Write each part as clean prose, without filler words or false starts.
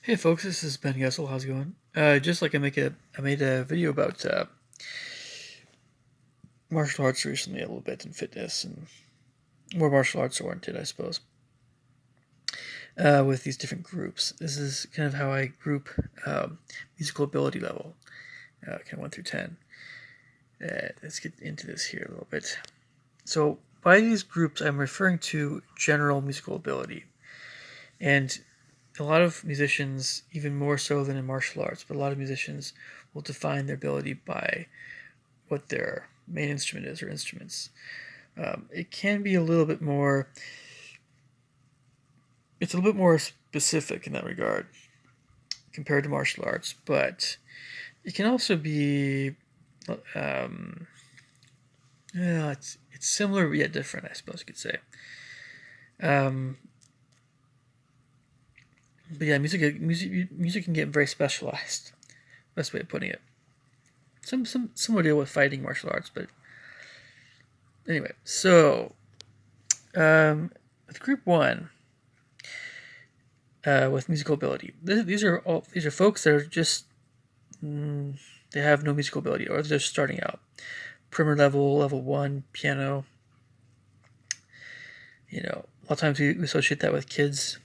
Hey folks, this is Ben Gessel. How's it going? Just like I made a video about martial arts recently, a little bit in fitness and more martial arts oriented, I suppose. With these different groups, this is kind of how I group musical ability level, kind of 1 through 10. Let's get into this here a little bit. So by these groups, I'm referring to general musical ability, and a lot of musicians, even more so than in martial arts, but a lot of musicians will define their ability by what their main instrument is or instruments. It can be a little bit more. It's a little bit more specific in that regard compared to martial arts, but it can also be. It's similar yet different, I suppose you could say. Um, but yeah, music can get very specialized. Best way of putting it. Some similar deal with fighting martial arts, but anyway. So with group one, with musical ability. These are folks that are just they have no musical ability or they're just starting out. Primer level, level one, piano. A lot of times we associate that with kids,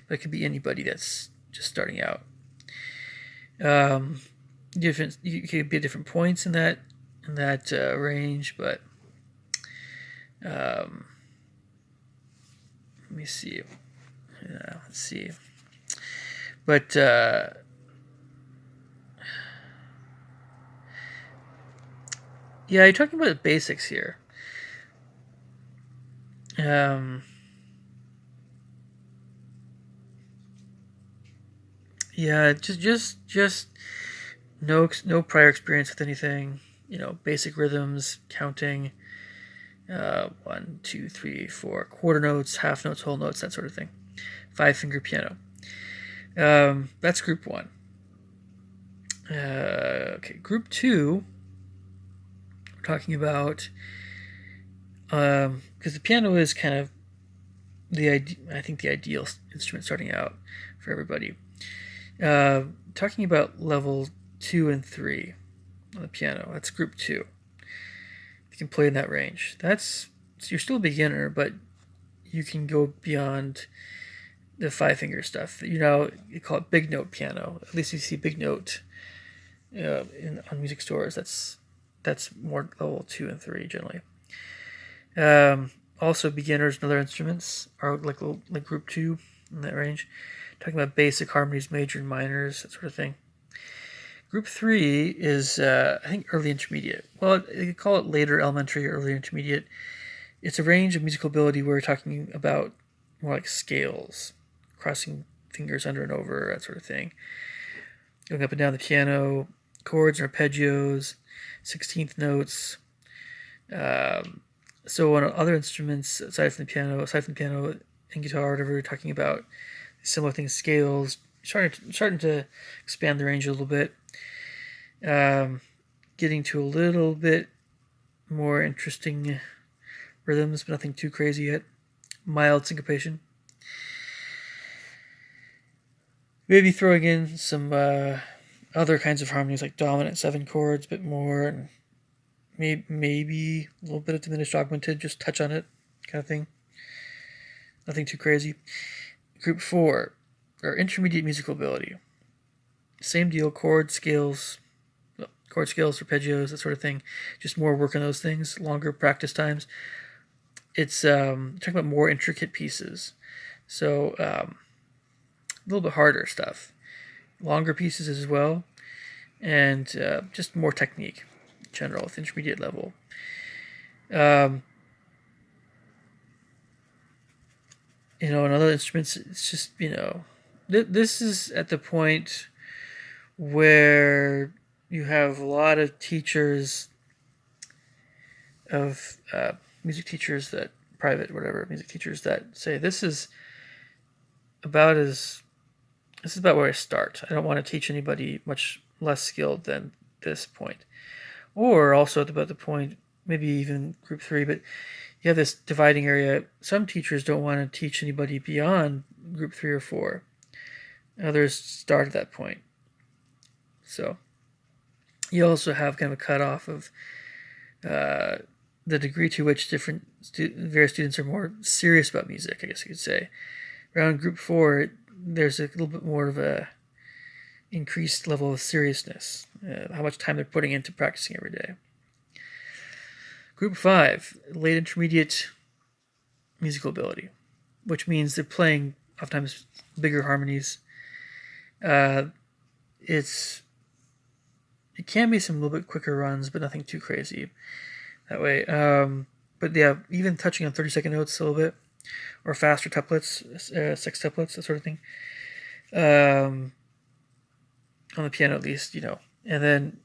but it could be anybody that's just starting out. You could be at different points in that range, but let me see. Let's see. But yeah, you're talking about the basics here. Yeah, just no prior experience with anything. Basic rhythms, counting, 1, 2, 3, 4, quarter notes, half notes, whole notes, that sort of thing. 5-finger piano. That's group one. Okay, group two. We're talking about because the piano is kind of I think the ideal instrument starting out for everybody. Talking about level 2 and 3 on the piano. That's group two. You can play in that range. You're still a beginner, but you can go beyond the 5-finger stuff. You call it big note piano. At least you see big note on music stores. That's more level 2 and 3 generally. Also, beginners and other instruments are like group two in that range. Talking about basic harmonies, major and minors, that sort of thing. Group three is, I think, early intermediate. Well, you could call it later elementary or early intermediate. It's a range of musical ability where we're talking about more like scales, crossing fingers under and over, that sort of thing. Going up and down the piano, chords and arpeggios, 16th notes. So on other instruments, aside from the piano and guitar, whatever we're talking about, similar things, scales, starting to expand the range a little bit. Getting to a little bit more interesting rhythms, but nothing too crazy yet. Mild syncopation. Maybe throwing in some other kinds of harmonies like dominant 7 chords, a bit more, and maybe a little bit of diminished augmented, just touch on it, kind of thing. Nothing too crazy. Group 4, or intermediate musical ability. Same deal, chords, scales, arpeggios, that sort of thing. Just more work on those things, longer practice times. It's talking about more intricate pieces. So a little bit harder stuff. Longer pieces as well, and just more technique in general with intermediate level. In other instruments, it's just, this is at the point where you have a lot of teachers of music teachers that private whatever music teachers that say this is about where I start. I don't want to teach anybody much less skilled than this point. Or also at about the point, maybe even group 3, but you have this dividing area. Some teachers don't want to teach anybody beyond group 3 or 4. Others start at that point. So you also have kind of a cutoff of the degree to which various students are more serious about music, I guess you could say. Around group 4, there's a little bit more of a increased level of seriousness, how much time they're putting into practicing every day. Group 5, late intermediate musical ability, which means they're playing oftentimes bigger harmonies. It can be some little bit quicker runs, but nothing too crazy that way. But yeah, even touching on 30-second notes a little bit, or faster tuplets, sextuplets, that sort of thing. On the piano, at least, and then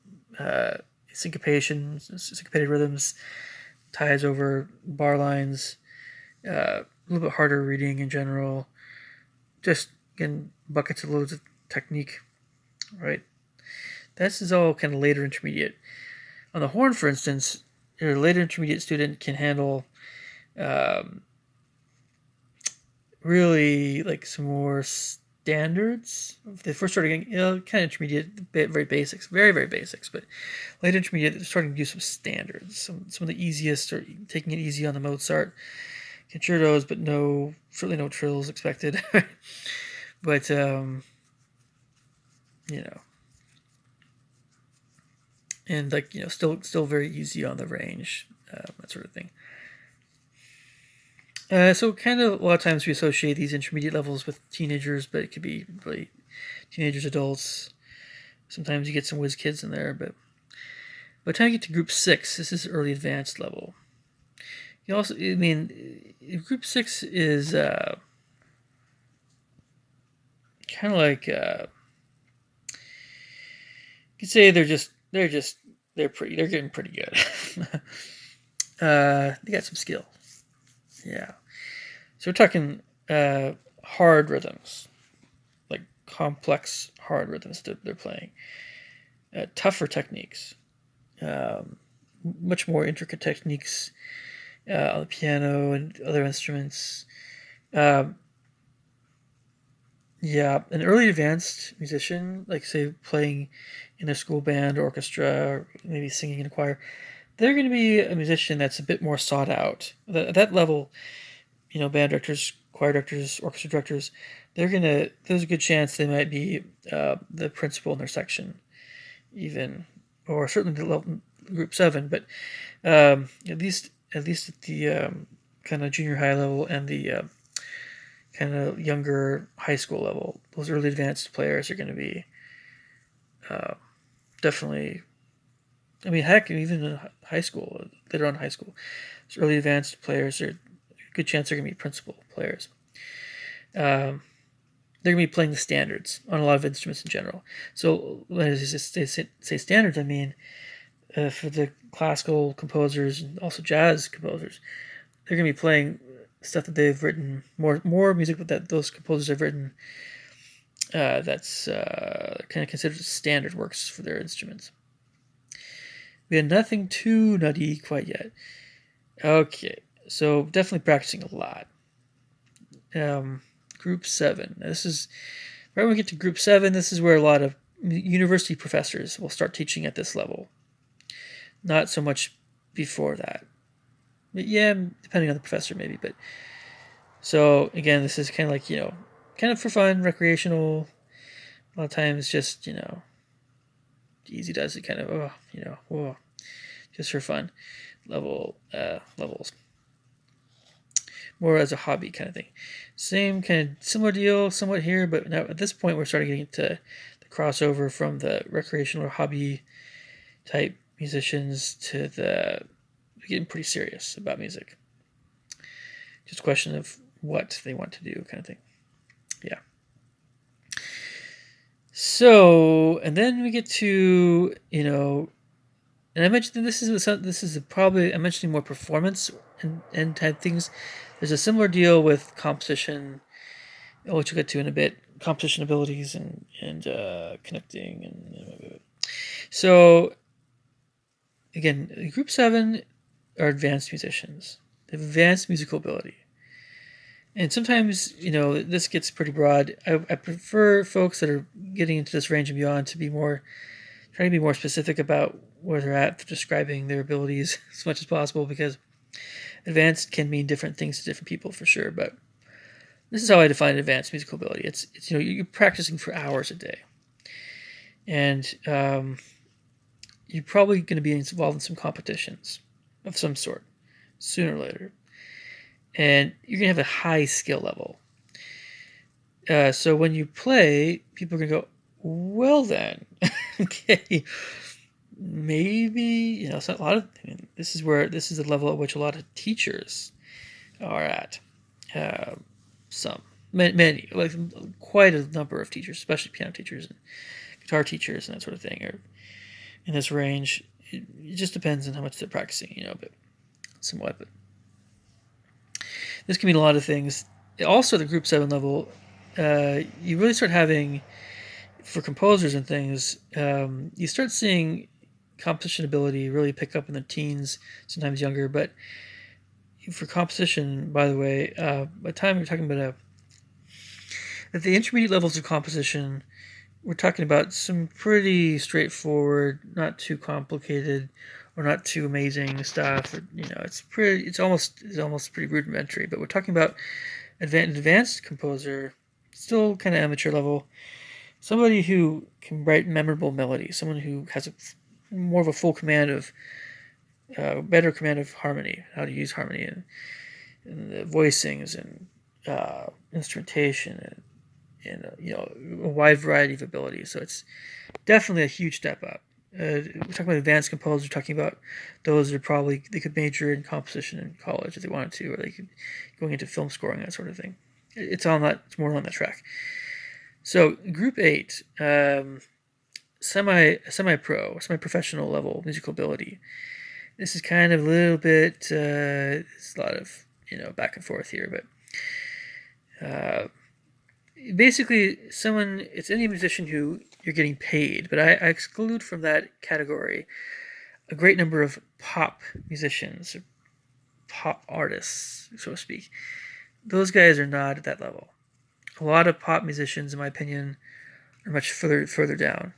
syncopated rhythms, ties over bar lines, a little bit harder reading in general. Just again, buckets of loads of technique, right? This is all kind of later intermediate. On the horn, for instance, your later intermediate student can handle really like some more standards. If they first started getting kind of intermediate, very basics, very, very basics, but later intermediate, they're starting to do some standards, some of the easiest, or taking it easy on the Mozart concertos, but certainly no trills expected. But and like still very easy on the range, that sort of thing. So kind of a lot of times we associate these intermediate levels with teenagers, but it could be really teenagers, adults. Sometimes you get some whiz kids in there, but by the time you get to group 6, this is early advanced level. Group 6 is kind of like you could say they're getting pretty good. They got some skill. Yeah. So we're talking hard rhythms, like complex hard rhythms that they're playing. Tougher techniques, much more intricate techniques on the piano and other instruments. An early advanced musician, like say playing in a school band or orchestra, or maybe singing in a choir, they're going to be a musician that's a bit more sought out. At that level, band directors, choir directors, orchestra directors, there's a good chance they might be the principal in their section, even, or certainly the level, group 7, but at least at the kind of junior high level and the kind of younger high school level, those early advanced players are going to be definitely. I mean, heck, even in high school, later on in high school, those early advanced players are a good chance they're going to be principal players. They're going to be playing the standards on a lot of instruments in general. So when I say standards, I mean for the classical composers and also jazz composers, they're going to be playing stuff that they've written, more music that those composers have written that's kind of considered standard works for their instruments. We had nothing too nutty quite yet. Okay, so definitely practicing a lot. Group 7. Now this is right when we get to group 7. This is where a lot of university professors will start teaching at this level. Not so much before that. But yeah, depending on the professor maybe. But so again, this is kind of like kind of for fun, recreational. A lot of times, just easy does it kind of just for fun levels, more as a hobby kind of thing. Same kind of similar deal somewhat here, but now at this point we're starting getting to the crossover from the recreational or hobby type musicians to getting pretty serious about music. Just a question of what they want to do kind of thing. Yeah. So, and then we get to, and I mentioned this is probably, I'm mentioning more performance and type things. There's a similar deal with composition, which we'll get to in a bit, composition abilities and connecting. And so, again, group 7 are advanced musicians. They have advanced musical ability. And sometimes, this gets pretty broad. I prefer folks that are getting into this range and beyond to be trying to be more specific about where they're at for describing their abilities as much as possible, because advanced can mean different things to different people for sure. But this is how I define advanced musical ability. It's you're practicing for hours a day, and you're probably going to be involved in some competitions of some sort sooner or later, and you're going to have a high skill level. So when you play, people are going to go, well then, okay, maybe, it's not a lot of, this is the level at which a lot of teachers are at. Many, like quite a number of teachers, especially piano teachers and guitar teachers and that sort of thing, are in this range. It just depends on how much they're practicing, but somewhat. But this can mean a lot of things. Also, the Group 7 level, you really start having, for composers and things, you start seeing composition ability really pick up in the teens, sometimes younger. But for composition, by the way, by the time you're talking about at the intermediate levels of composition, we're talking about some pretty straightforward, not too complicated, or not too amazing stuff. It's almost pretty rudimentary. But we're talking about advanced composer, still kind of amateur level. Somebody who can write memorable melodies, someone who has more of a full command of, better command of harmony, how to use harmony and the voicings and instrumentation and a wide variety of abilities. So it's definitely a huge step up. We're talking about advanced composers. We're talking about those that they could major in composition in college if they wanted to, or they could going into film scoring, that sort of thing. It's more on that track. So Group 8, semi-professional level musical ability. This is kind of a little bit, it's a lot of, back and forth here, but basically it's any musician who you're getting paid, but I exclude from that category a great number of pop musicians, or pop artists, so to speak. Those guys are not at that level. A lot of pop musicians, in my opinion, are much further down.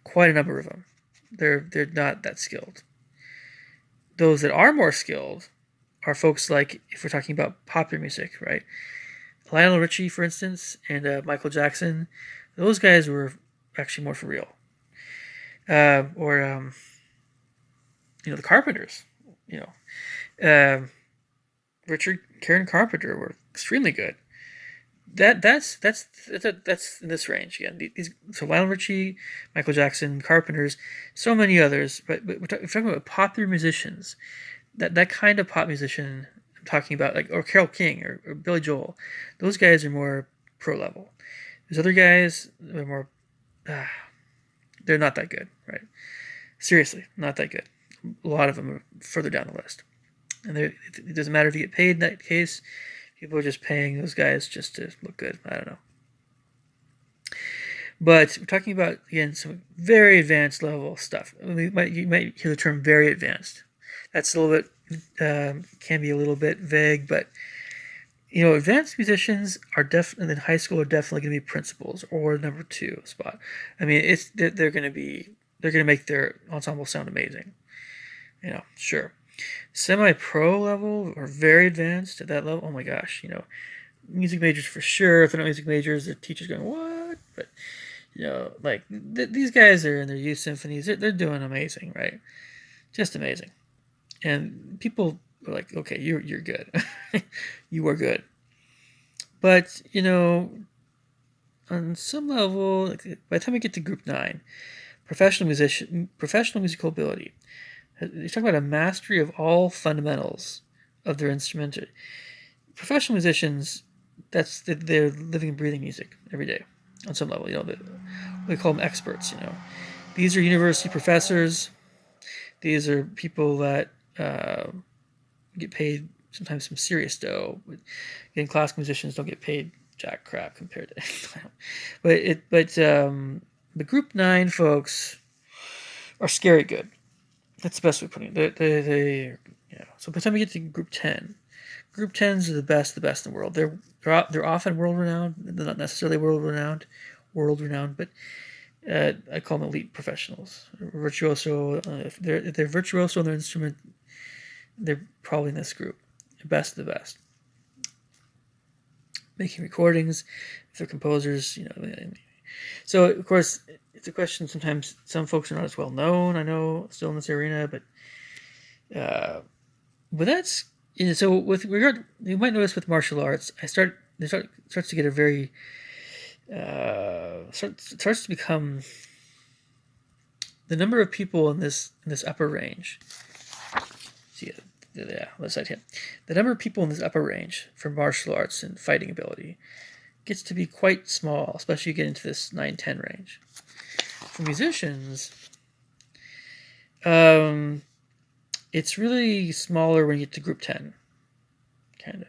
Quite a number of them. They're not that skilled. Those that are more skilled are folks like, if we're talking about popular music, right? Lionel Richie, for instance, and Michael Jackson. Those guys were actually more for real. Or the Carpenters. Richard Karen Carpenter were extremely good. That's in this range again. So Lionel Richie, Michael Jackson, Carpenters, so many others. But we're talking about popular musicians. That kind of pop musician I'm talking about, or Carole King or Billy Joel. Those guys are more pro level. There's other guys that are more. They're not that good, right? Seriously, not that good. A lot of them are further down the list, and it doesn't matter if you get paid in that case. People are just paying those guys just to look good. I don't know. But we're talking about, again, some very advanced level stuff. You might hear the term very advanced. That's a little bit, can be a little bit vague, but, advanced musicians are definitely, in high school, are definitely going to be principals or number 2 spot. I mean, they're going to make their ensemble sound amazing. Sure. Semi-pro level or very advanced at that level, oh my gosh, music majors for sure. If they're not music majors, their teachers going, what? But these guys are in their youth symphonies. They're doing amazing, right? Just amazing. And people were like, okay, you're good. You are good. But on some level, by the time we get to Group 9, professional musical ability. You talk about a mastery of all fundamentals of their instrument. Professional musicians, they're living and breathing music every day on some level. We call them experts. These are university professors. These are people that get paid sometimes some serious dough. Again, classical musicians don't get paid jack crap compared to. but the Group 9 folks are scary good. That's the best way of putting it. So by the time we get to Group 10, Group 10s are the best in the world. They're often world renowned. They're not necessarily world renowned, but I call them elite professionals, virtuoso. If they're virtuoso on their instrument, they're probably in this group. The best of the best. Making recordings, if they're composers, So of course, it's a question. Sometimes some folks are not as well known. I know still in this arena, but that's so. With regard, you might notice with martial arts, starts to get a very starts to become the number of people in this upper range. See, let's side here. The number of people in this upper range for martial arts and fighting ability gets to be quite small, especially you get into this 9-10 range. For musicians, it's really smaller when you get to group 10, kind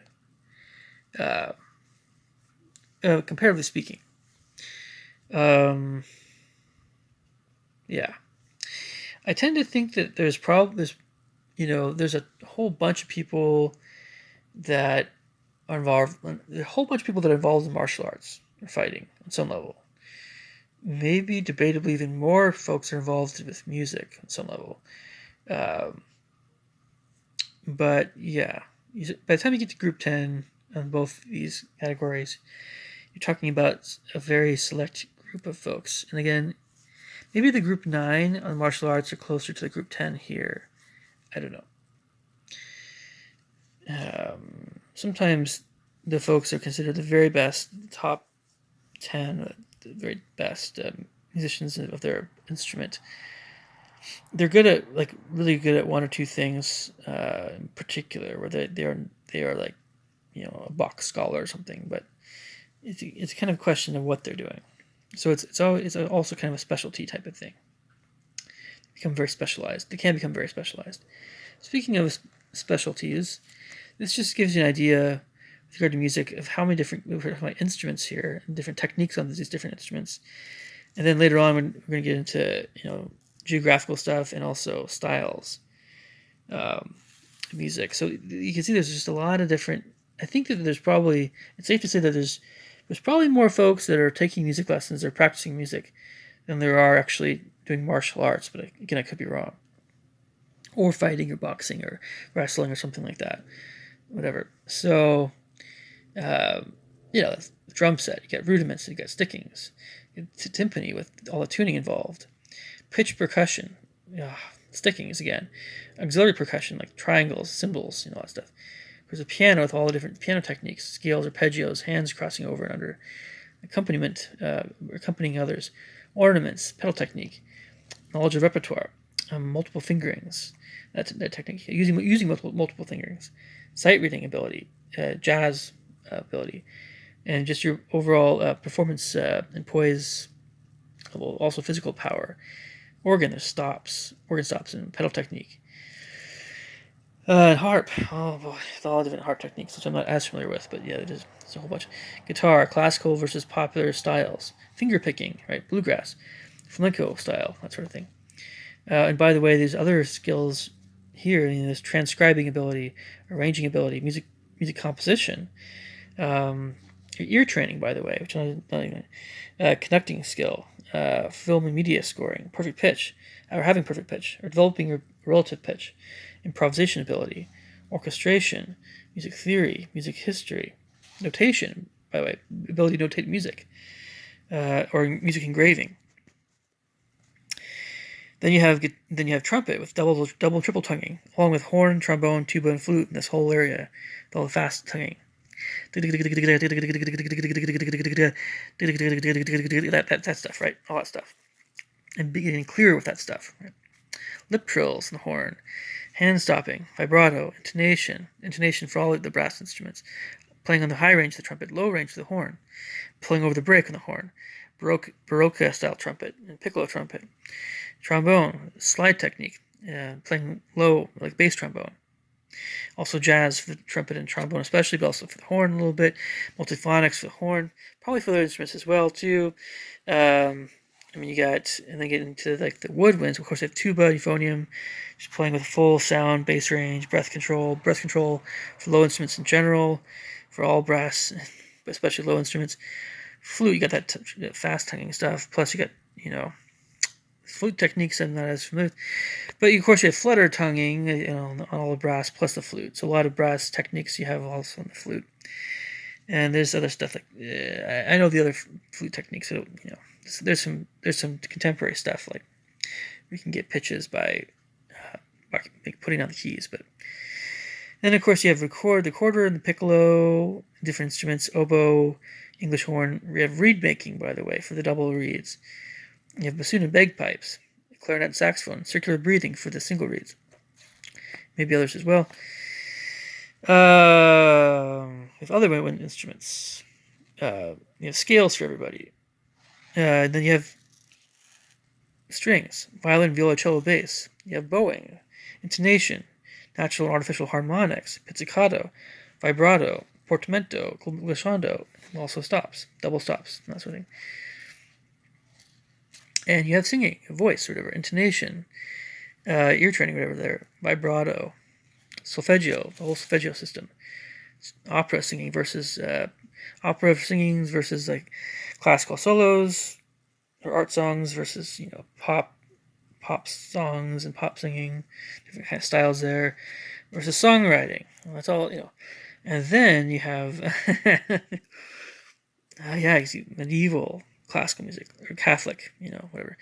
of. Comparatively speaking. Yeah. I tend to think that there's a whole bunch of people that are involved. There's a whole bunch of people that are involved in martial arts or fighting on some level. Maybe debatably even more folks are involved with music on some level. But yeah, by the time you get to group 10 on both these categories, you're talking about a very select group of folks. And again, maybe the group 9 on martial arts are closer to the group 10 here. I don't know. Sometimes the folks are considered the very best, top 10, the very best musicians of their instrument. They're good at really good at one or two things in particular, where they are like a Bach scholar or something. But it's kind of a question of what they're doing. So it's also kind of a specialty type of thing. They become very specialized. They can become very specialized. Speaking of specialties, this just gives you an idea with regard to music of how many different instruments here and different techniques on these different instruments. And then later on, we're going to get into geographical stuff and also styles, music. So you can see there's just a lot of different. I think that it's safe to say that there's probably more folks that are taking music lessons or practicing music than there are actually doing martial arts. But again, I could be wrong. Or fighting or boxing or wrestling or something like that. Whatever. So, the drum set, you got rudiments, you got stickings, you got timpani with all the tuning involved, pitch percussion, stickings again, auxiliary percussion like triangles, cymbals, all that stuff. There's a piano with all the different piano techniques, scales, arpeggios, hands crossing over and under, accompaniment, accompanying others, ornaments, pedal technique, knowledge of repertoire, multiple fingerings, that technique, using multiple fingerings, sight reading ability, jazz ability, and just your overall performance and poise level, also physical power. Organ stops, and pedal technique. Harp, oh boy, with all different harp techniques, which I'm not as familiar with, but yeah, there's a whole bunch. Guitar, classical versus popular styles, finger picking, right, bluegrass, flamenco style, that sort of thing. And by the way, there's other skills here. There's transcribing ability, arranging ability, music composition, ear training, by the way, which I'm not even. Conducting skill, film and media scoring, perfect pitch, or having perfect pitch, or developing your relative pitch, improvisation ability, orchestration, music theory, music history, notation, by the way, ability to notate music, or music engraving. Then you have trumpet with double and triple tonguing, along with horn, trombone, tuba, and flute in this whole area, with all the fast tonguing. That stuff, right? All that stuff. And getting clear with that stuff. Right? Lip trills in the horn, hand stopping, vibrato, intonation for all of the brass instruments, playing on the high range of the trumpet, low range of the horn, playing over the break on the horn, Baroque style trumpet, and piccolo trumpet, trombone, slide technique, playing low like bass trombone. Also jazz for the trumpet and trombone especially, but also for the horn a little bit. Multiphonics for the horn, probably for other instruments as well too. I mean, you got, and then get into like the woodwinds. Of course, they have tuba, euphonium, just playing with full sound, bass range, breath control for low instruments in general, for all brass, but especially low instruments. Flute, you got that fast tonguing stuff. Plus, you got, flute techniques I'm not as familiar with. But of course, you have flutter tonguing, on all the brass plus the flute. So a lot of brass techniques you have also on the flute. And there's other stuff like I know the other flute techniques. So there's some contemporary stuff like we can get pitches by putting on the keys. But then of course you have the recorder and the piccolo, different instruments, oboe, English horn. We have reed making, by the way, for the double reeds. You have bassoon and bagpipes, clarinet and saxophone, circular breathing for the single reeds. Maybe others as well. With other wind instruments, you have scales for everybody. Then you have strings, violin, viola, cello, bass. You have bowing, intonation, natural and artificial harmonics, pizzicato, vibrato, portamento, glissando, also stops, double stops, that sort of thing. And you have singing, voice, or whatever, intonation, ear training, whatever there, vibrato, solfeggio, the whole solfeggio system, opera singing versus like classical solos or art songs versus pop songs and pop singing, different kind of styles there versus songwriting. Well, that's all And then you have medieval classical music or Catholic, whatever.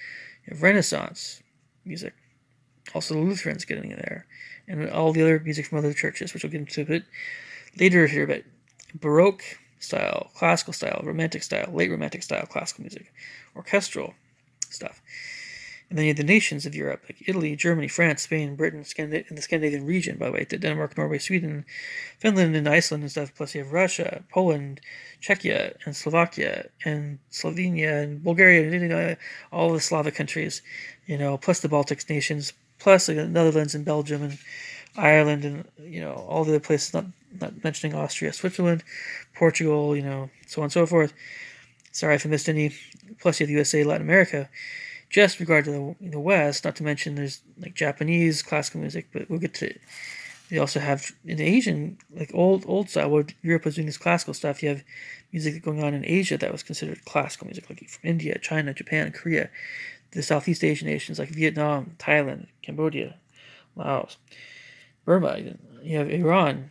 You have Renaissance music. Also, the Lutherans getting in there, and all the other music from other churches, which we'll get into a bit later here. But Baroque style, classical style, romantic style, late romantic style classical music, orchestral stuff. And then you have the nations of Europe, like Italy, Germany, France, Spain, Britain, in the Scandinavian region, by the way, Denmark, Norway, Sweden, Finland, and Iceland and stuff. Plus you have Russia, Poland, Czechia, and Slovakia, and Slovenia, and Bulgaria, all the Slavic countries, plus the Baltic nations, plus the Netherlands and Belgium and Ireland, and all the other places, not mentioning Austria, Switzerland, Portugal, so on and so forth. Sorry if I missed any. Plus you have the USA, Latin America. Just regard to the West, not to mention there's like Japanese classical music, but we'll get to it. You also have in Asian, like old style, where Europe was doing this classical stuff. You have music going on in Asia that was considered classical music, like from India, China, Japan, Korea, the Southeast Asian nations like Vietnam, Thailand, Cambodia, Laos, Burma. You have Iran,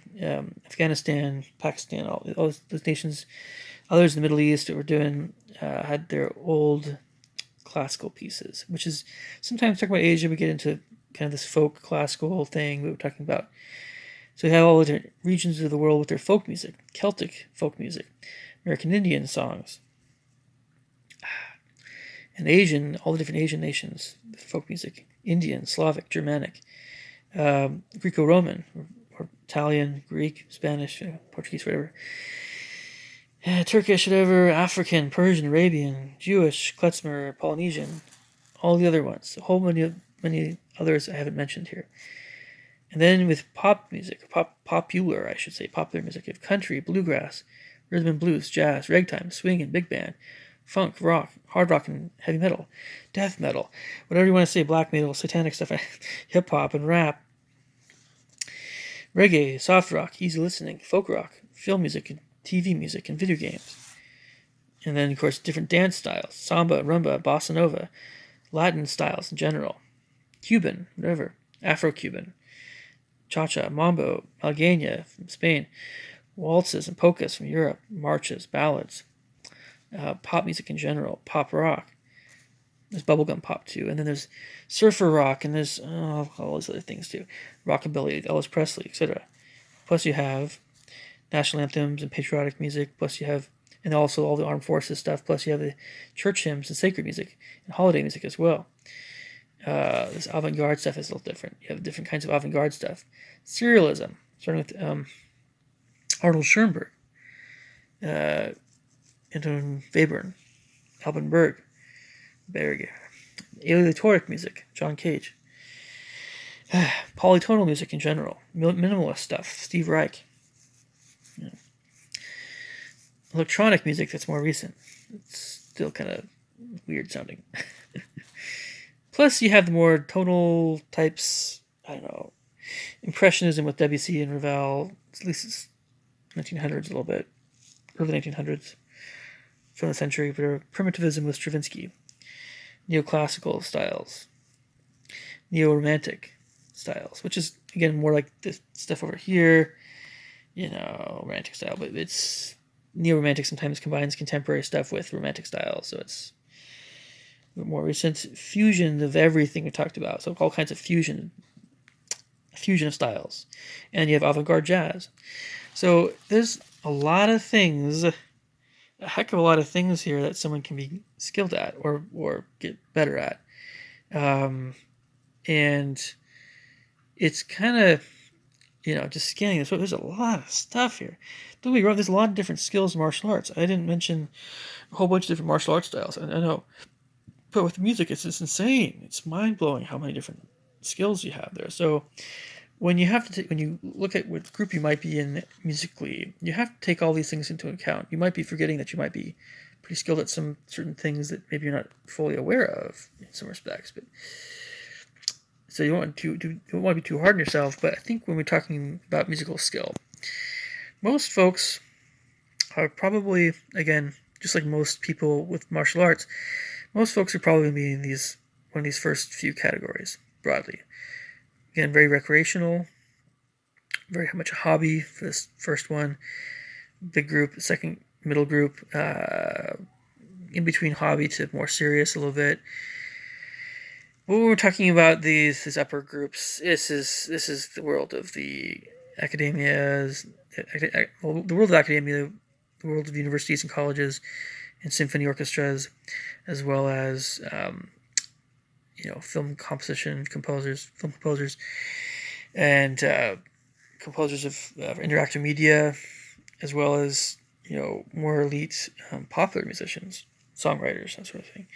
Afghanistan, Pakistan, all those nations. Others in the Middle East that were doing had their old classical pieces, which is sometimes talking about Asia, we get into kind of this folk classical thing we were talking about. So you have all the different regions of the world with their folk music, Celtic folk music, American Indian songs, and Asian, all the different Asian nations, folk music, Indian, Slavic, Germanic, Greco-Roman, or Italian, Greek, Spanish, Portuguese, whatever. Turkish, whatever, African, Persian, Arabian, Jewish, Klezmer, Polynesian, all the other ones. A whole many others I haven't mentioned here. And then with pop music, popular music, you have country, bluegrass, rhythm and blues, jazz, ragtime, swing and big band, funk, rock, hard rock and heavy metal, death metal, whatever you want to say, black metal, satanic stuff, hip hop and rap, reggae, soft rock, easy listening, folk rock, film music, and TV music, and video games. And then, of course, different dance styles, samba, rumba, bossa nova, Latin styles in general, Cuban, whatever, Afro-Cuban, cha-cha, mambo, malagueña from Spain, waltzes and polkas from Europe, marches, ballads, pop music in general, pop rock. There's bubblegum pop too, and then there's surfer rock, and there's all those other things too, rockabilly, Elvis Presley, etc. Plus you have national anthems and patriotic music, plus you have, and also all the armed forces stuff, plus you have the church hymns and sacred music and holiday music as well. This avant-garde stuff is a little different. You have different kinds of avant-garde stuff. Serialism, starting with Arnold Schoenberg, Anton Webern, Alban Berg, aleatoric music, John Cage, polytonal music in general, minimalist stuff, Steve Reich. Electronic music that's more recent. It's still kind of weird sounding. Plus, you have the more tonal types. I don't know, Impressionism with Debussy and Ravel. At least it's 1900s a little bit, early 1900s, from the century. But Primitivism with Stravinsky, neoclassical styles, neo-romantic styles, which is again more like this stuff over here, romantic style. But it's neo-romantic sometimes combines contemporary stuff with romantic style, so it's more recent fusion of everything we talked about. So all kinds of fusion of styles, and you have avant-garde jazz. So there's a lot of things, a heck of a lot of things here that someone can be skilled at or get better at. And it's kind of, just scanning this. There's a lot of stuff here. Don't be wrong, there's a lot of different skills in martial arts. I didn't mention a whole bunch of different martial arts styles. I know. But with music, it's just insane. It's mind-blowing how many different skills you have there. So when you when you look at what group you might be in musically, you have to take all these things into account. You might be forgetting that you might be pretty skilled at some certain things that maybe you're not fully aware of in some respects. But so you don't want to be too hard on yourself. But I think when we're talking about musical skill, most folks are probably, again, just like most people with martial arts, most folks are probably going to be in one of these first few categories broadly. Again, very recreational, very much a hobby for this first one. Big group, second, middle group, in between hobby to more serious a little bit. When we're talking about these upper groups, this is the world of the academias, the world of academia, the world of universities and colleges, and symphony orchestras, as well as film composition composers, film composers, and composers of interactive media, as well as more elite popular musicians, songwriters, that sort of thing,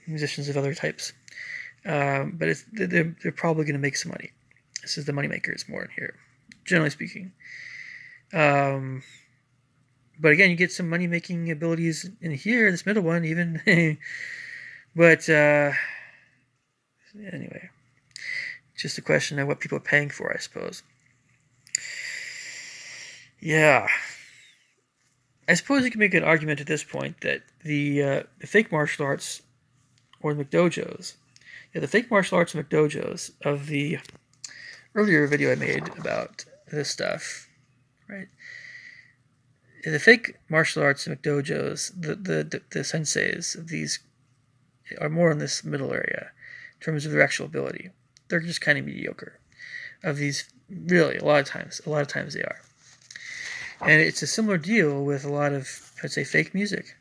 musicians of other types. But they're probably going to make some money. This is the money makers more in here, generally speaking. But again, you get some money making abilities in here, this middle one even. But anyway, just a question of what people are paying for, I suppose. Yeah. I suppose you can make an argument at this point that the fake martial arts or the McDojos, the fake martial arts McDojos of the earlier video I made about this stuff, right? The fake martial arts McDojos, the senseis of these are more in this middle area in terms of their actual ability. They're just kind of mediocre. Of these, really, a lot of times they are. And it's a similar deal with a lot of, I'd say, fake music,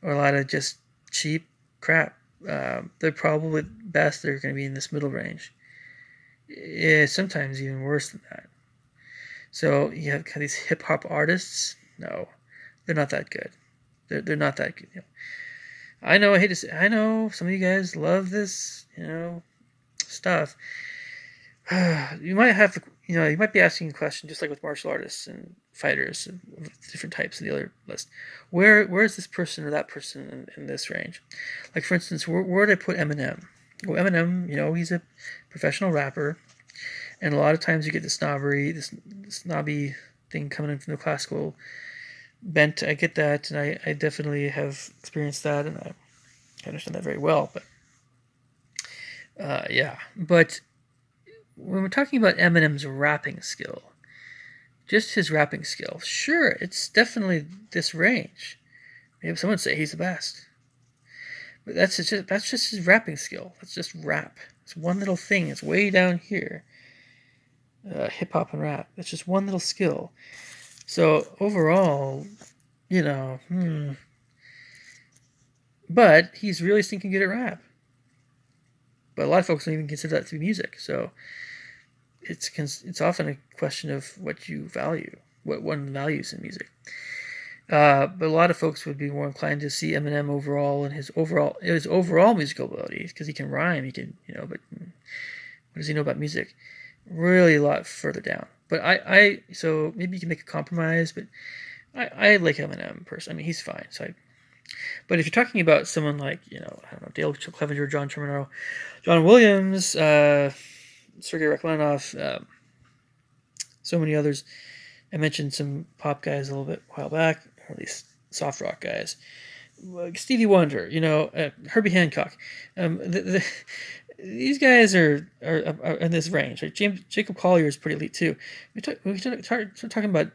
or a lot of just cheap crap. They're probably best. They're going to be in this middle range. Sometimes even worse than that. So you have kind of these hip hop artists. No, they're not that good. They're not that good. I know. I know some of you guys love this, stuff. You might have, you might be asking a question just like with martial artists and fighters of different types in the other list. Where is this person or that person in this range? Like for instance, where did I put Eminem? Well, Eminem, he's a professional rapper, and a lot of times you get the snobby thing coming in from the classical bent. I get that, and I definitely have experienced that, and I understand that very well. But yeah, but when we're talking about Eminem's rapping skill, just his rapping skill, sure, it's definitely this range. Maybe someone would say he's the best, but that's just his rapping skill. That's just rap. It's one little thing. It's way down here. Hip hop and rap. It's just one little skill. So overall, but he's really stinking good at rap. But a lot of folks don't even consider that to be music. So it's often a question of what you value, what one values in music. But a lot of folks would be more inclined to see Eminem overall and his overall musical abilities, because he can rhyme, he can, but what does he know about music? Really a lot further down. But so maybe you can make a compromise, but I like Eminem personally. I mean, he's fine. So But if you're talking about someone like, I don't know, Dale Clevenger, John Terminaro, John Williams, Sergei Rachmaninoff, so many others. I mentioned some pop guys a little bit a while back, or at least soft rock guys. Like Stevie Wonder, Herbie Hancock. These guys are in this range. Like Jacob Collier is pretty elite too. We talking about,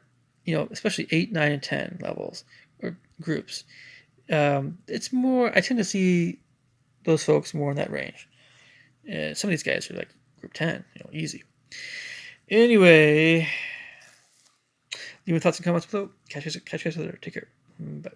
especially 8, 9, and 10 levels or groups. It's more. I tend to see those folks more in that range. Some of these guys are like group 10, easy. Anyway, leave your thoughts and comments below. Catch you guys later. Take care. Bye.